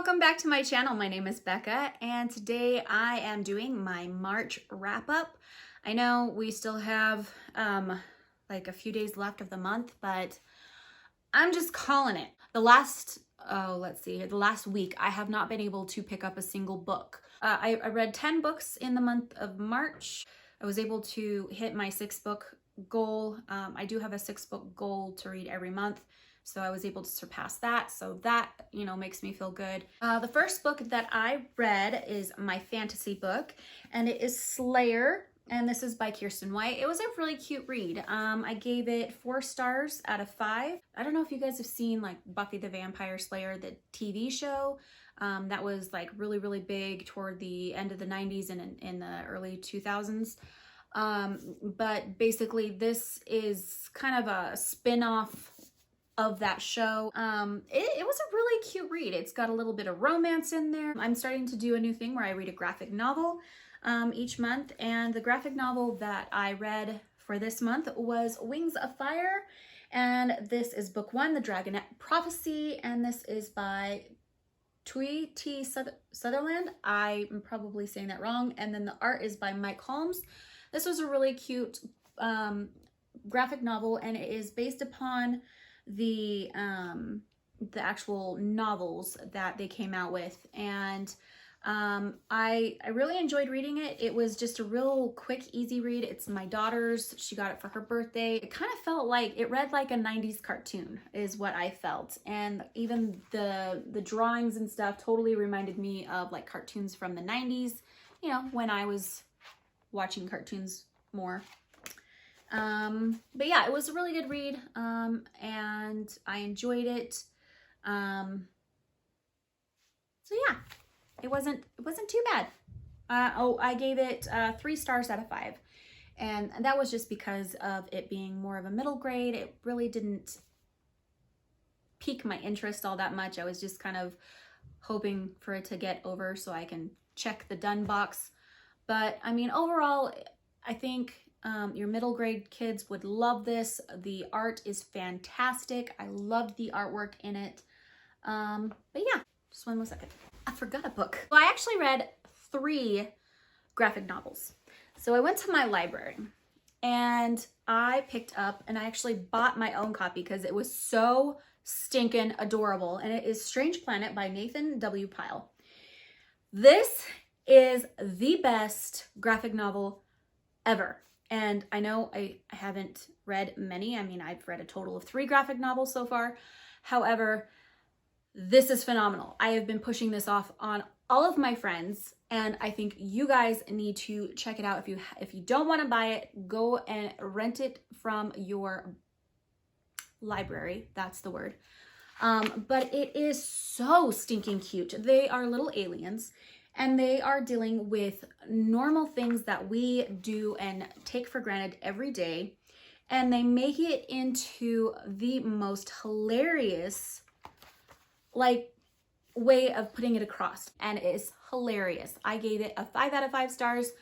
welcome back to my channel. My name is Becca and today I am doing my March wrap up. I know we still have like a few days left of the month, but I'm just calling it. The last week I have not been able to pick up a single book. I read 10 books in the month of March. I was able to hit my 6-book goal. I do have a 6-book goal to read every month. So I was able to surpass that. So that, makes me feel good. The first book that I read is my fantasy book, and it is Slayer. And this is by Kirsten White. It was a really cute read. I gave it 4 stars out of 5. I don't know if you guys have seen like Buffy the Vampire Slayer, the TV show. That was like really, really big toward the end of the 90s and in the early 2000s. But basically this is kind of a spin-off of that show. It was a really cute read. It's got a little bit of romance in there. I'm starting to do a new thing where I read a graphic novel each month, and the graphic novel that I read for this month was Wings of Fire, and this is book 1, The Dragonette Prophecy, and this is by Tui T. Sutherland. I'm probably saying that wrong. And then the art is by Mike Holmes. This was a really cute graphic novel, and it is based upon the actual novels that they came out with, and I really enjoyed reading it. It was just a real quick, easy read. It's my daughter's. She got it for her birthday. It kind of felt like it read like a 90s cartoon is what I felt, and even the drawings and stuff totally reminded me of like cartoons from the 90s, when I was watching cartoons more. But yeah, it was a really good read, and I enjoyed it. So yeah, it wasn't too bad. I gave it 3 stars out of 5, and that was just because of it being more of a middle grade. It really didn't pique my interest all that much. I was just kind of hoping for it to get over so I can check the done box. But I mean, overall, I think your middle grade kids would love this. The art is fantastic. I loved the artwork in it. But yeah, just one more second. I forgot a book. Well, I actually read 3 graphic novels. So I went to my library and I picked up, and I actually bought my own copy because it was so stinking adorable. And it is Strange Planet by Nathan W. Pyle. This is the best graphic novel ever. And I know I haven't read many. I mean, I've read a total of 3 graphic novels so far. However, this is phenomenal. I have been pushing this off on all of my friends, and I think you guys need to check it out. If you don't want to buy it, go and rent it from your library. That's the word. But it is so stinking cute. They are little aliens, and they are dealing with normal things that we do and take for granted every day. And they make it into the most hilarious, way of putting it across. And it is hilarious. I gave it a 5 out of 5 stars.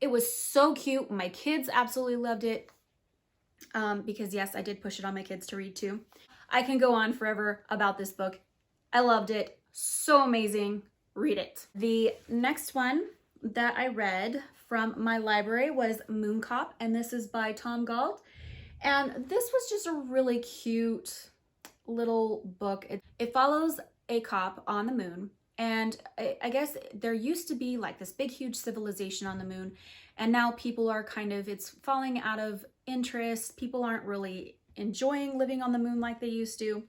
It was so cute. My kids absolutely loved it. Because yes, I did push it on my kids to read too. I can go on forever about this book. I loved it. So amazing. Read it. The next one that I read from my library was Moon Cop, and this is by Tom Gauld. And this was just a really cute little book. It follows a cop on the moon, and I guess there used to be like this big, huge civilization on the moon, and now people are it's falling out of interest. People aren't really enjoying living on the moon like they used to.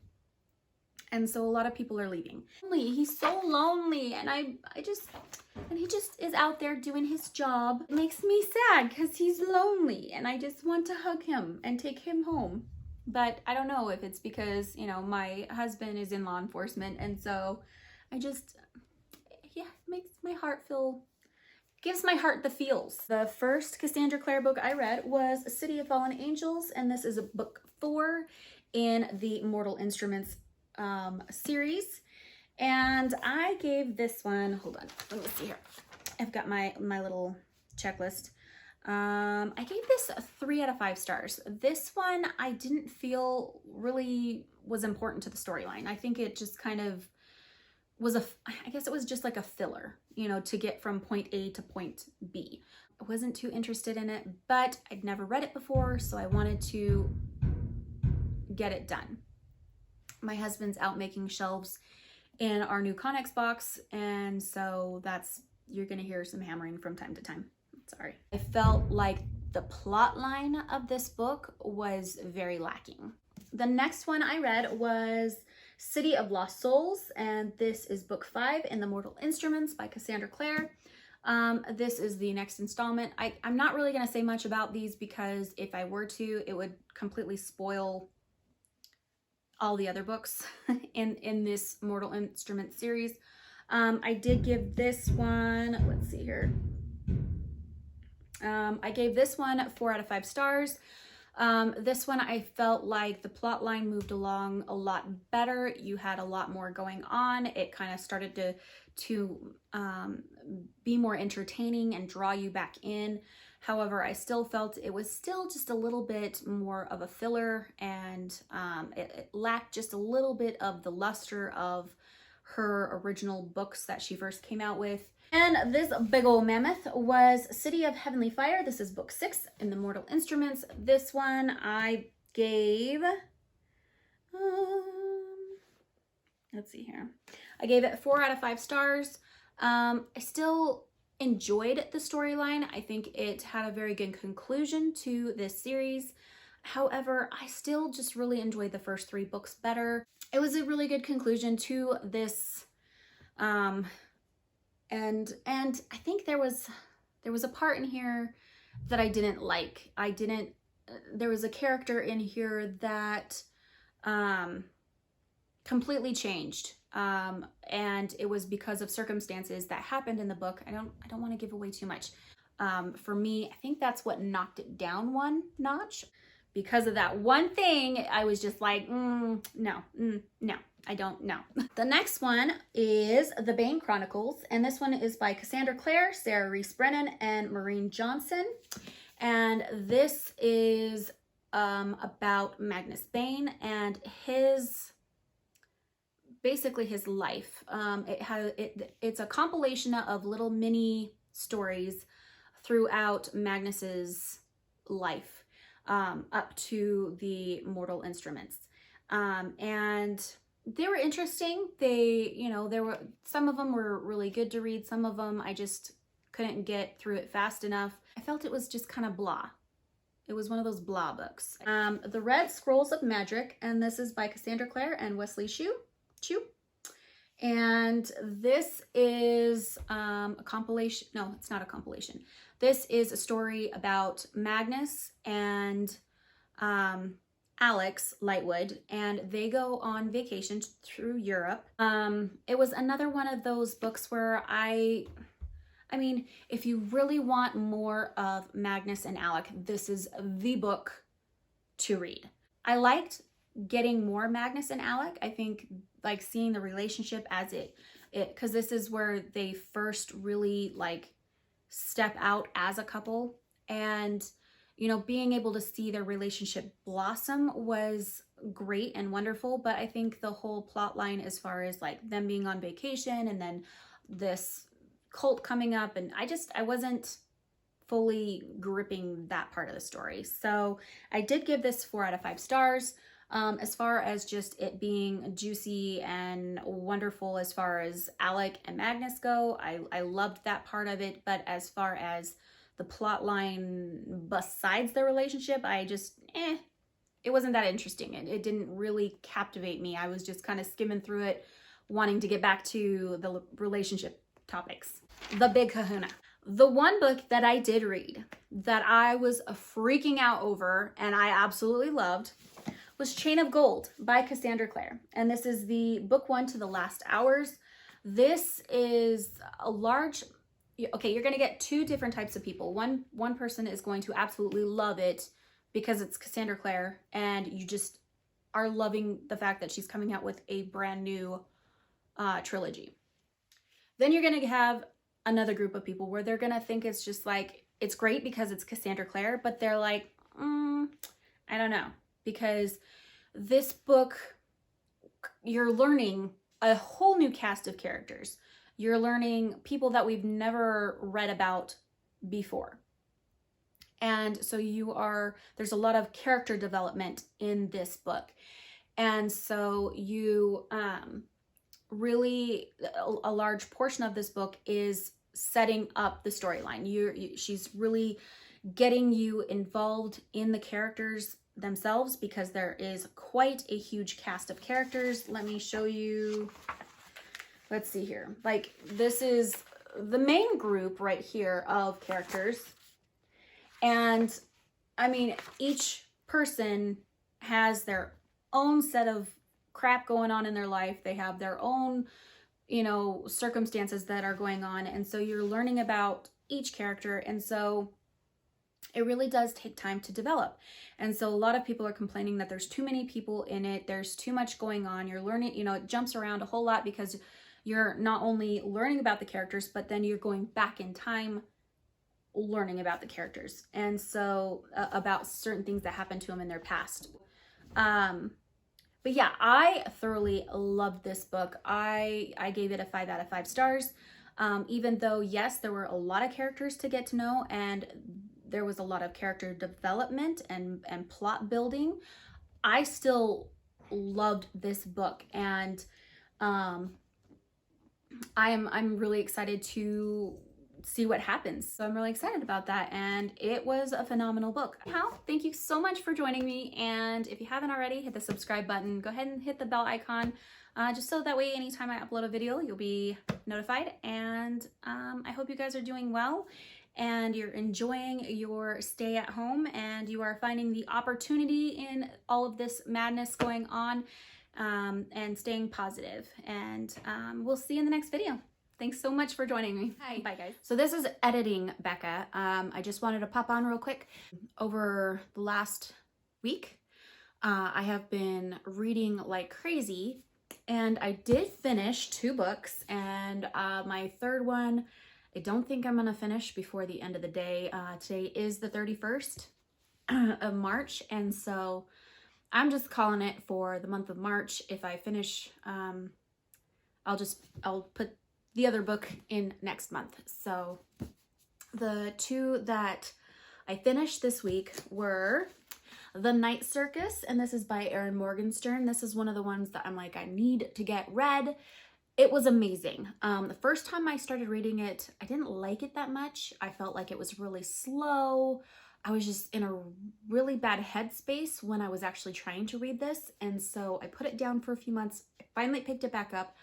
And so a lot of people are leaving. He's so lonely, and he just is out there doing his job. It makes me sad because he's lonely, and I just want to hug him and take him home. But I don't know if it's because, my husband is in law enforcement, and so makes my heart gives my heart the feels. The first Cassandra Clare book I read was City of Fallen Angels, and this is book 4 in the Mortal Instruments series. And I gave this one, hold on, let me see here. I've got my little checklist. I gave this a 3 out of 5 stars. This one I didn't feel really was important to the storyline. I think it just kind of was I guess it was just like a filler, you know, to get from point A to point B. I wasn't too interested in it, but I'd never read it before, so I wanted to get it done. My husband's out making shelves in our new Connex box, and so you're gonna hear some hammering from time to time. Sorry. I felt like the plot line of this book was very lacking. The next one I read was City of Lost Souls, and this is book 5 in the Mortal Instruments by Cassandra Clare. This is the next installment. I'm not really going to say much about these because if I were to, it would completely spoil all the other books in this Mortal Instruments series. I did give this one, let's see here. I gave this one 4 out of 5 stars. This one I felt like the plot line moved along a lot better. You had a lot more going on. It kind of started to be more entertaining and draw you back in. However, I still felt it was still just a little bit more of a filler, and it lacked just a little bit of the luster of her original books that she first came out with. And this big old mammoth was City of Heavenly Fire. This is book 6 in the Mortal Instruments. This one I gave, let's see here. I gave it 4 out of 5 stars. I still enjoyed the storyline. I think it had a very good conclusion to this series. However, I still just really enjoyed the first 3 books better. It was a really good conclusion to this, and I think there was a part in here that I didn't like. There was a character in here that completely changed. And it was because of circumstances that happened in the book. I don't want to give away too much. For me, I think that's what knocked it down one notch. Because of that one thing, I was just like, no, I don't know. The next one is The Bane Chronicles, and this one is by Cassandra Clare, Sarah Reese Brennan, and Maureen Johnson. And this is about Magnus Bane and basically his life. It's a compilation of little mini stories throughout Magnus's life. Up to the Mortal Instruments. And they were interesting. Some of them were really good to read. Some of them I just couldn't get through it fast enough. I felt it was just kind of blah. It was one of those blah books. The Red Scrolls of Magic, and this is by Cassandra Clare and Wesley Chu. And this is a compilation. No, it's not a compilation. This is a story about Magnus and Alex Lightwood, and they go on vacation through Europe. It was another one of those books where I mean, if you really want more of Magnus and Alec, this is the book to read. I liked getting more Magnus and Alec. I think like seeing the relationship as because this is where they first really like step out as a couple, and being able to see their relationship blossom was great and wonderful. But I think the whole plot line as far as like them being on vacation and then this cult coming up, and I wasn't fully gripping that part of the story. So I did give this 4 out of 5 stars. As far as just it being juicy and wonderful as far as Alec and Magnus go, I loved that part of it. But as far as the plot line besides the relationship, I just, it wasn't that interesting. It didn't really captivate me. I was just kind of skimming through it, wanting to get back to the relationship topics. The Big Kahuna. The one book that I did read that I was freaking out over and I absolutely loved was Chain of Gold by Cassandra Clare. And this is the book 1 to the last hours. This is a large, okay, you're going to get 2 different types of people. One person is going to absolutely love it because it's Cassandra Clare and you just are loving the fact that she's coming out with a brand new trilogy. Then you're going to have another group of people where they're going to think it's just like, it's great because it's Cassandra Clare, but they're like, I don't know. Because this book, you're learning a whole new cast of characters. You're learning people that we've never read about before. And so there's a lot of character development in this book. And so you really, a large portion of this book is setting up the storyline. She's really getting you involved in the characters themselves, because there is quite a huge cast of characters. Let me show you. Let's see here. Like, this is the main group right here of characters. And I mean, each person has their own set of crap going on in their life. They have their own, circumstances that are going on. And so you're learning about each character. And so it really does take time to develop. And so a lot of people are complaining that there's too many people in it. There's too much going on. You're learning, it jumps around a whole lot, because you're not only learning about the characters, but then you're going back in time learning about the characters. And so about certain things that happened to them in their past. But yeah, I thoroughly loved this book. I gave it a 5 out of 5 stars. Even though, yes, there were a lot of characters to get to know, and there was a lot of character development and plot building, I still loved this book. And I'm really excited to see what happens. So I'm really excited about that, and it was a phenomenal book. Anyhow, thank you so much for joining me, and if you haven't already, hit the subscribe button. Go ahead and hit the bell icon, just so that way anytime I upload a video, you'll be notified. And I hope you guys are doing well, and you're enjoying your stay at home, and you are finding the opportunity in all of this madness going on, and staying positive. And we'll see you in the next video. Thanks so much for joining me. Hi. Bye, guys. So this is editing Becca. I just wanted to pop on real quick. Over the last week, I have been reading like crazy, and I did finish 2 books, and my third one, I don't think I'm gonna finish before the end of the day. Today is the 31st of March, and so I'm just calling it for the month of March. If I finish, I'll put the other book in next month. So the 2 that I finished this week were The Night Circus, and this is by Erin Morgenstern. This is one of the ones that I'm like, I need to get read. It was amazing. The first time I started reading it, I didn't like it that much. I felt like it was really slow. I was just in a really bad headspace when I was actually trying to read this. And so I put it down for a few months. I finally picked it back up.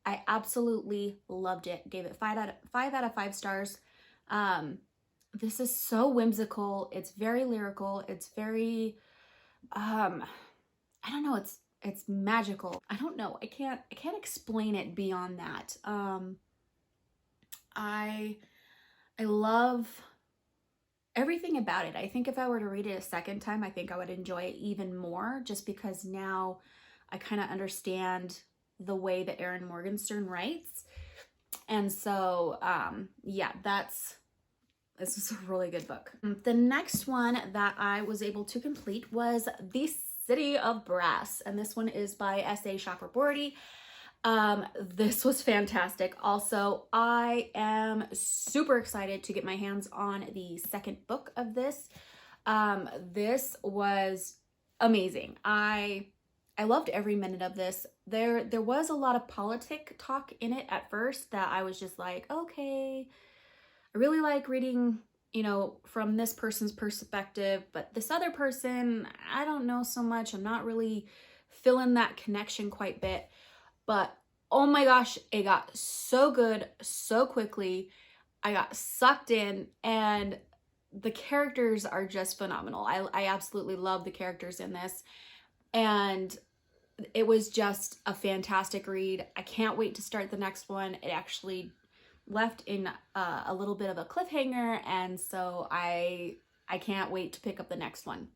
I absolutely loved it. Gave it 5 out of 5 stars. This is so whimsical. It's very lyrical. It's very, I don't know. It's magical. I don't know. I can't explain it beyond that. I love everything about it. I think if I were to read it a second time, I think I would enjoy it even more, just because now I kind of understand the way that Erin Morgenstern writes. And so, yeah, this is a really good book. The next one that I was able to complete was The City of Brass, and this one is by S.A. Chakraborty. This was fantastic. Also, I am super excited to get my hands on the second book of this. This was amazing. I loved every minute of this. There was a lot of politic talk in it at first that I was just like, okay, I really like reading, from this person's perspective, but this other person, I don't know so much. I'm not really feeling that connection quite bit. But oh my gosh, it got so good so quickly. I got sucked in, and the characters are just phenomenal. I absolutely love the characters in this, and it was just a fantastic read. I can't wait to start the next one. It actually left in a little bit of a cliffhanger, and so I can't wait to pick up the next one.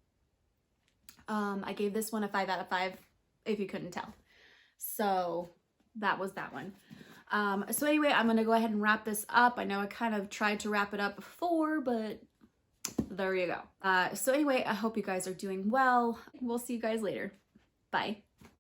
I gave this one a 5 out of 5, if you couldn't tell. So that was that one. So anyway, I'm gonna go ahead and wrap this up. I know I kind of tried to wrap it up before, but there you go. So anyway, I hope you guys are doing well. We'll see you guys later. Bye.